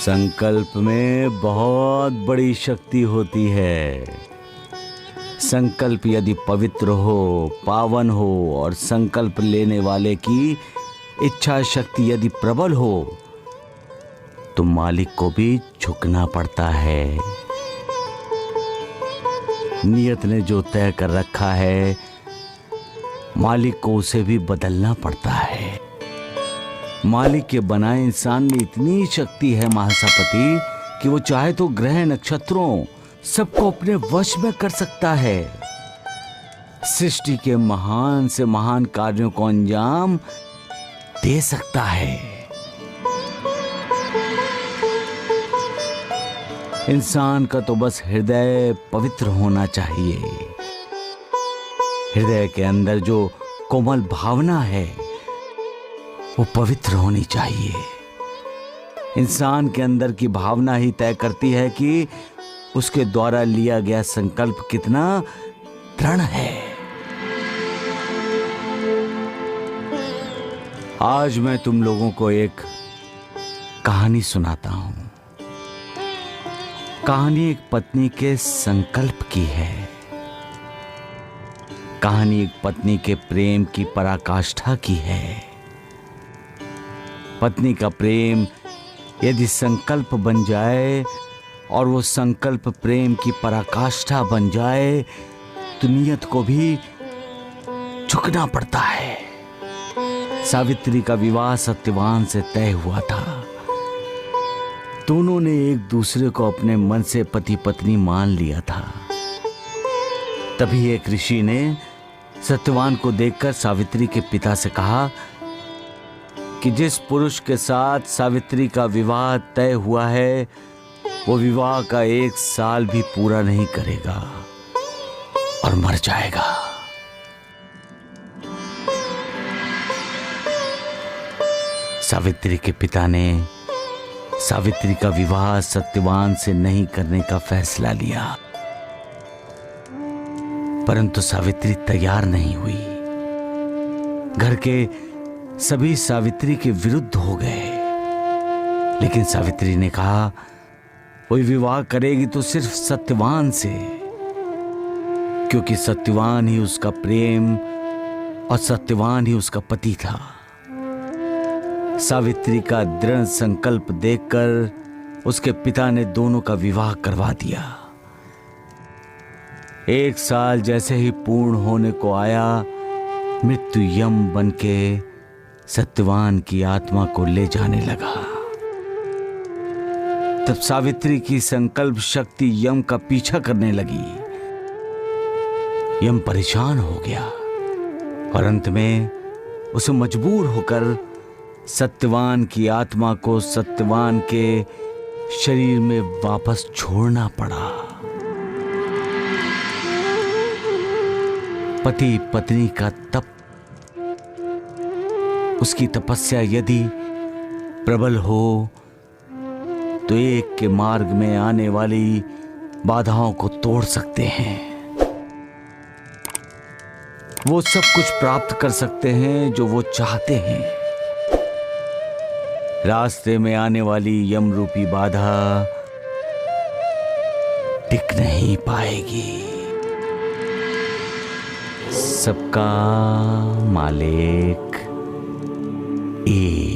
संकल्प में बहुत बड़ी शक्ति होती है। संकल्प यदि पवित्र हो, पावन हो और संकल्प लेने वाले की इच्छा शक्ति यदि प्रबल हो तो मालिक को भी झुकना पड़ता है। नियत ने जो तय कर रखा है मालिक को उसे भी बदलना पड़ता है। मालिक के बनाए इंसान में इतनी शक्ति है महासपति कि वो चाहे तो ग्रह नक्षत्रों सबको अपने वश में कर सकता है। सृष्टि के महान से महान कार्यों को अंजाम दे सकता है। इंसान का तो बस हृदय पवित्र होना चाहिए। हृदय के अंदर जो कोमल भावना है वो पवित्र होनी चाहिए। इंसान के अंदर की भावना ही तय करती है कि उसके द्वारा लिया गया संकल्प कितना दृढ़ है। आज मैं तुम लोगों को एक कहानी सुनाता हूं। कहानी एक पत्नी के संकल्प की है। कहानी एक पत्नी के प्रेम की पराकाष्ठा की है। पत्नी का प्रेम यदि संकल्प बन जाए और वो संकल्प प्रेम की पराकाष्ठा बन जाए तो नियत को भी झुकना पड़ता है। सावित्री का विवाह सत्यवान से तय हुआ था। दोनों ने एक दूसरे को अपने मन से पति पत्नी मान लिया था। तभी एक ऋषि ने सत्यवान को देखकर सावित्री के पिता से कहा कि जिस पुरुष के साथ सावित्री का विवाह तय हुआ है वो विवाह का 1 साल भी पूरा नहीं करेगा और मर जाएगा। सावित्री के पिता ने सावित्री का विवाह सत्यवान से नहीं करने का फैसला लिया, परंतु सावित्री तैयार नहीं हुई। घर के सभी सावित्री के विरुद्ध हो गए, लेकिन सावित्री ने कहा वो विवाह करेगी तो सिर्फ सत्यवान से, क्योंकि सत्यवान ही उसका प्रेम और सत्यवान ही उसका पति था। सावित्री का दृढ़ संकल्प देखकर उसके पिता ने दोनों का विवाह करवा दिया। 1 साल जैसे ही पूर्ण होने को आया, मृत्यु यम बनके सत्यवान की आत्मा को ले जाने लगा। तब सावित्री की संकल्प शक्ति यम का पीछा करने लगी। यम परेशान हो गया और अंत में उसे मजबूर होकर सत्यवान की आत्मा को सत्यवान के शरीर में वापस छोड़ना पड़ा। पति पत्नी का तप, उसकी तपस्या यदि प्रबल हो तो एक के मार्ग में आने वाली बाधाओं को तोड़ सकते हैं। वो सब कुछ प्राप्त कर सकते हैं जो वो चाहते हैं। रास्ते में आने वाली यम रूपी बाधा टिक नहीं पाएगी। सबका मालिक एक।